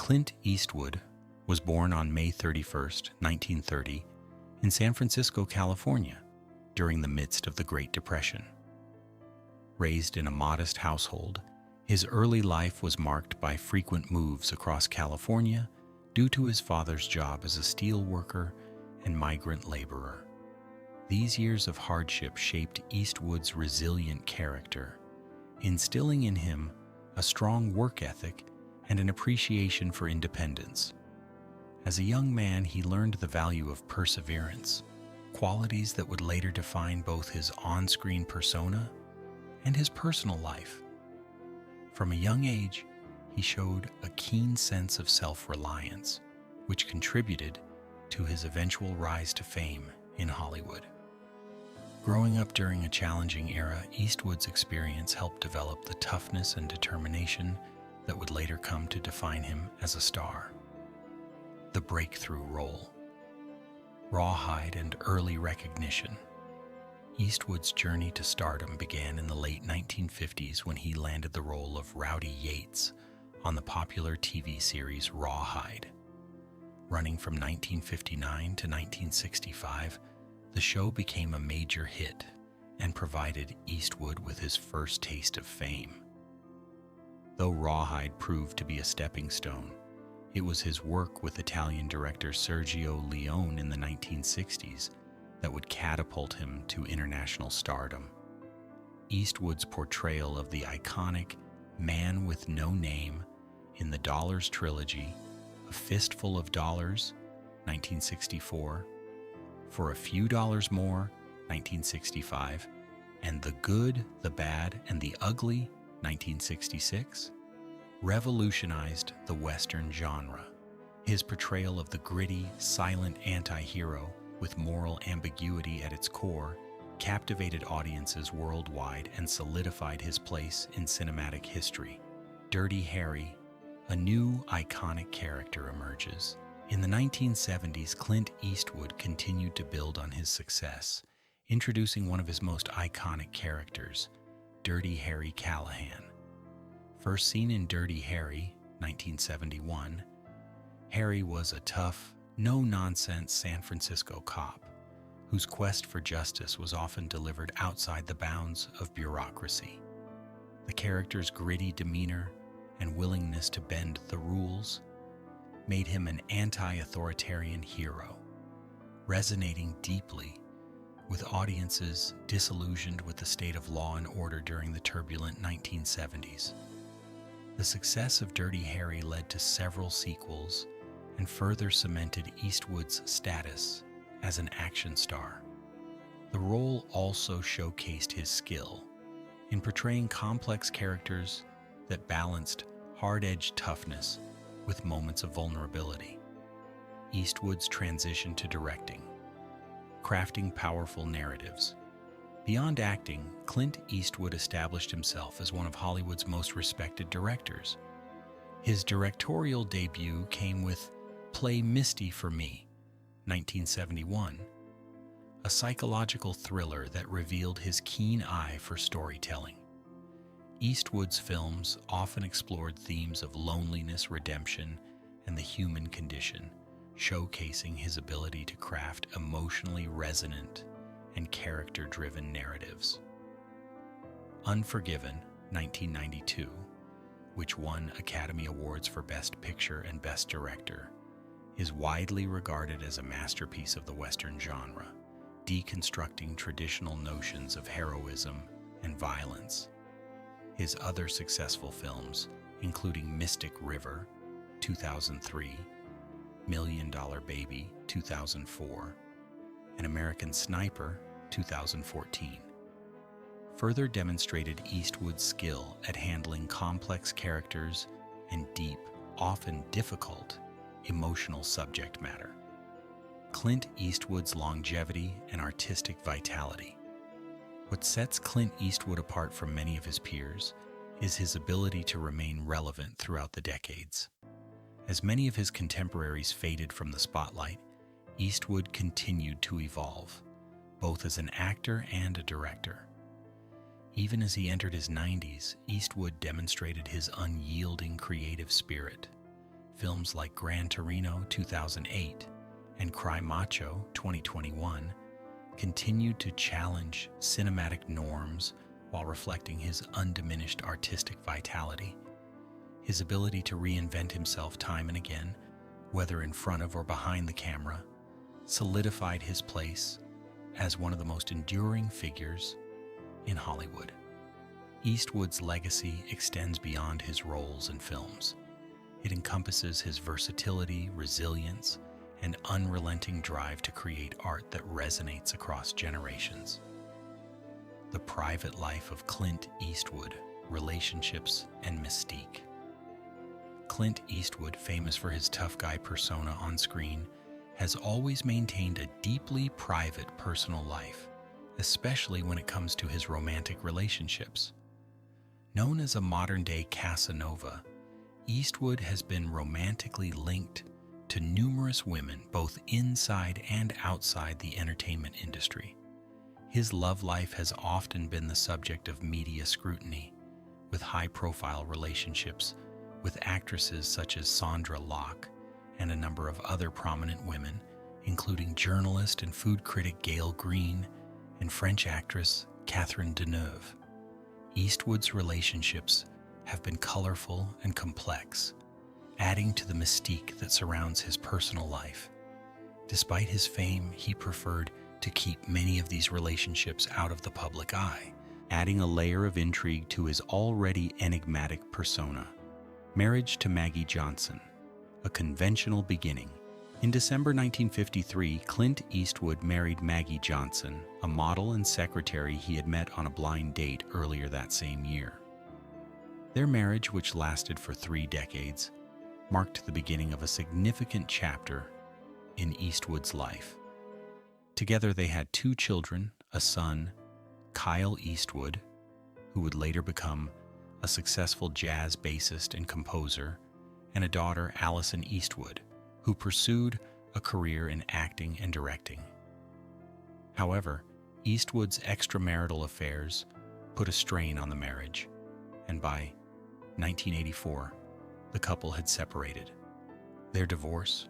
Clint Eastwood was born on May 31, 1930, in San Francisco, California, during the midst of the Great Depression. Raised in a modest household, his early life was marked by frequent moves across California due to his father's job as a steel worker and migrant laborer. These years of hardship shaped Eastwood's resilient character, instilling in him a strong work ethic and an appreciation for independence. As a young man, he learned the value of perseverance, qualities that would later define both his on-screen persona and his personal life. From a young age, he showed a keen sense of self-reliance, which contributed to his eventual rise to fame in Hollywood. Growing up during a challenging era, Eastwood's experience helped develop the toughness and determination that would later come to define him as a star. The breakthrough role, rawhide and early recognition. Eastwood's journey to stardom began in the late 1950s when he landed the role of Rowdy Yates on the popular TV series Rawhide. Running from 1959 to 1965, the show became a major hit and provided Eastwood with his first taste of fame. Though Rawhide proved to be a stepping stone, it was his work with Italian director Sergio Leone in the 1960s that would catapult him to international stardom. Eastwood's portrayal of the iconic Man with No Name in the Dollars trilogy, A Fistful of Dollars, 1964, For a Few Dollars More, 1965, and The Good, the Bad, and the Ugly, 1966, revolutionized the Western genre. His portrayal of the gritty, silent anti-hero with moral ambiguity at its core captivated audiences worldwide and solidified his place in cinematic history. Dirty Harry, a new iconic character emerges. In the 1970s, Clint Eastwood continued to build on his success, introducing one of his most iconic characters, Dirty Harry Callahan. First seen in Dirty Harry, 1971, Harry was a tough, no-nonsense San Francisco cop whose quest for justice was often delivered outside the bounds of bureaucracy. The character's gritty demeanor and willingness to bend the rules made him an anti-authoritarian hero, resonating deeply with audiences disillusioned with the state of law and order during the turbulent 1970s. The success of Dirty Harry led to several sequels and further cemented Eastwood's status as an action star. The role also showcased his skill in portraying complex characters that balanced hard-edged toughness with moments of vulnerability. Eastwood's transition to directing, crafting powerful narratives. Beyond acting, Clint Eastwood established himself as one of Hollywood's most respected directors. His directorial debut came with Play Misty for Me, 1971, a psychological thriller that revealed his keen eye for storytelling. Eastwood's films often explored themes of loneliness, redemption, and the human condition, showcasing his ability to craft emotionally resonant and character-driven narratives. Unforgiven, 1992, which won Academy Awards for Best Picture and Best Director, is widely regarded as a masterpiece of the Western genre, deconstructing traditional notions of heroism and violence. His other successful films, including Mystic River, 2003, Million Dollar Baby, 2004, and American Sniper, 2014, further demonstrated Eastwood's skill at handling complex characters and deep, often difficult, emotional subject matter. Clint Eastwood's longevity and artistic vitality. What sets Clint Eastwood apart from many of his peers is his ability to remain relevant throughout the decades. As many of his contemporaries faded from the spotlight, Eastwood continued to evolve, both as an actor and a director. Even as he entered his 90s, Eastwood demonstrated his unyielding creative spirit, Films like Gran Torino 2008 and Cry Macho 2021 continued to challenge cinematic norms while reflecting his undiminished artistic vitality. His ability to reinvent himself time and again, whether in front of or behind the camera, solidified his place as one of the most enduring figures in Hollywood. Eastwood's legacy extends beyond his roles in films. It encompasses his versatility, resilience, and unrelenting drive to create art that resonates across generations. The private life of Clint Eastwood, relationships, and mystique. Clint Eastwood, famous for his tough guy persona on screen, has always maintained a deeply private personal life, especially when it comes to his romantic relationships. Known as a modern-day Casanova, Eastwood has been romantically linked to numerous women both inside and outside the entertainment industry. His love life has often been the subject of media scrutiny, with high-profile relationships with actresses such as Sandra Locke and a number of other prominent women, including journalist and food critic Gail Green and French actress Catherine Deneuve. Eastwood's relationships have been colorful and complex, adding to the mystique that surrounds his personal life. Despite his fame, he preferred to keep many of these relationships out of the public eye, adding a layer of intrigue to his already enigmatic persona. Marriage to Maggie Johnson, a conventional beginning. In December 1953, Clint Eastwood married Maggie Johnson, a model and secretary he had met on a blind date earlier that same year. Their marriage, which lasted for 3 decades, marked the beginning of a significant chapter in Eastwood's life. Together they had 2 children, a son, Kyle Eastwood, who would later become a successful jazz bassist and composer, and a daughter, Allison Eastwood, who pursued a career in acting and directing. However, Eastwood's extramarital affairs put a strain on the marriage, and by 1984, the couple had separated. Their divorce,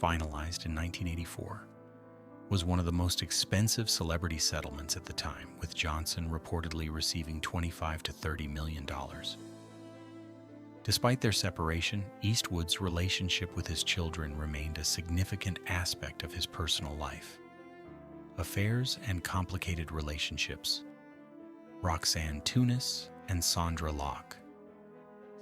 finalized in 1984, was one of the most expensive celebrity settlements at the time, with Johnson reportedly receiving $25 to $30 million. Despite their separation, Eastwood's relationship with his children remained a significant aspect of his personal life. Affairs and complicated relationships. Roxanne Tunis and Sandra Locke.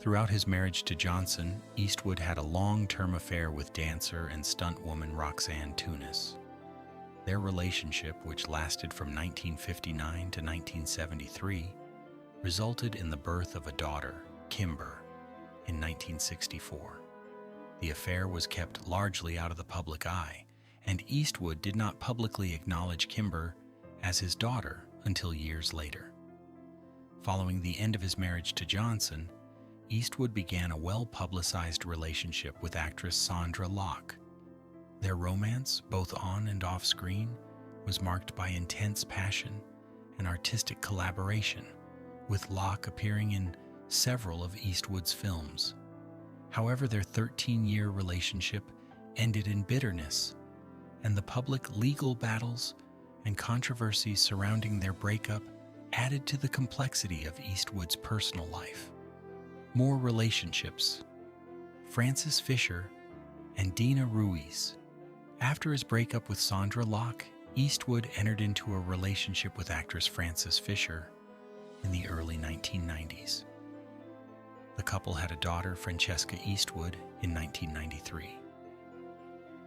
Throughout his marriage to Johnson, Eastwood had a long-term affair with dancer and stunt woman Roxanne Tunis. Their relationship, which lasted from 1959 to 1973, resulted in the birth of a daughter, Kimber, in 1964. The affair was kept largely out of the public eye, and Eastwood did not publicly acknowledge Kimber as his daughter until years later. Following the end of his marriage to Johnson, Eastwood began a well-publicized relationship with actress Sandra Locke. Their romance, both on and off screen, was marked by intense passion and artistic collaboration, with Locke appearing in several of Eastwood's films. However, their 13-year relationship ended in bitterness, and the public legal battles and controversies surrounding their breakup added to the complexity of Eastwood's personal life. More relationships. Frances Fisher and Dina Ruiz. After his breakup with Sandra Locke, Eastwood entered into a relationship with actress Frances Fisher in the early 1990s. The couple had a daughter, Francesca Eastwood, in 1993.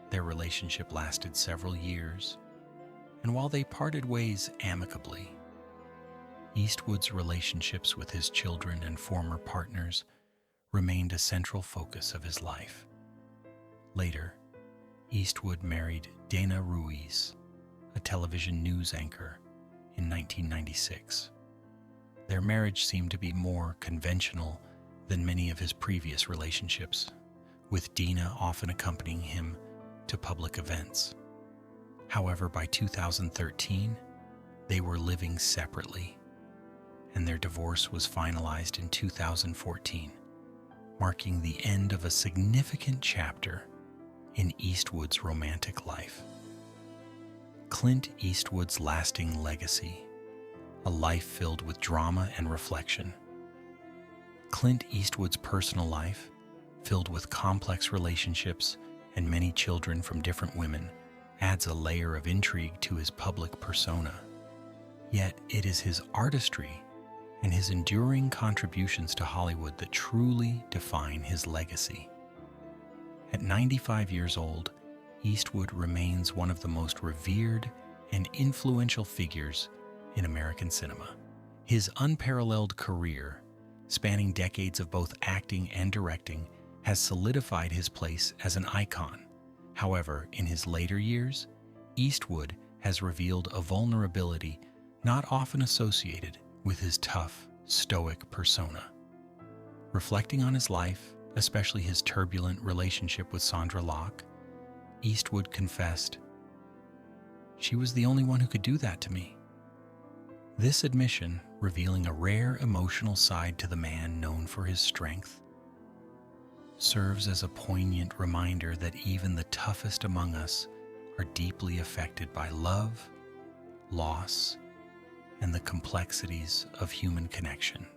Their relationship lasted several years, and while they parted ways amicably, Eastwood's relationships with his children and former partners remained a central focus of his life. Later, Eastwood married Dana Ruiz, a television news anchor, in 1996. Their marriage seemed to be more conventional than many of his previous relationships, with Dina often accompanying him to public events. However, by 2013, they were living separately, and their divorce was finalized in 2014, marking the end of a significant chapter in Eastwood's romantic life. Clint Eastwood's lasting legacy, a life filled with drama and reflection. Clint Eastwood's personal life, filled with complex relationships and many children from different women, adds a layer of intrigue to his public persona. Yet it is his artistry and his enduring contributions to Hollywood that truly define his legacy. At 95 years old, Eastwood remains one of the most revered and influential figures in American cinema. His unparalleled career, spanning decades of both acting and directing, has solidified his place as an icon. However, in his later years, Eastwood has revealed a vulnerability not often associated with his tough, stoic persona. Reflecting on his life, especially his turbulent relationship with Sandra Locke, Eastwood confessed, "She was the only one who could do that to me." This admission, revealing a rare emotional side to the man known for his strength, serves as a poignant reminder that even the toughest among us are deeply affected by love, loss, and the complexities of human connection.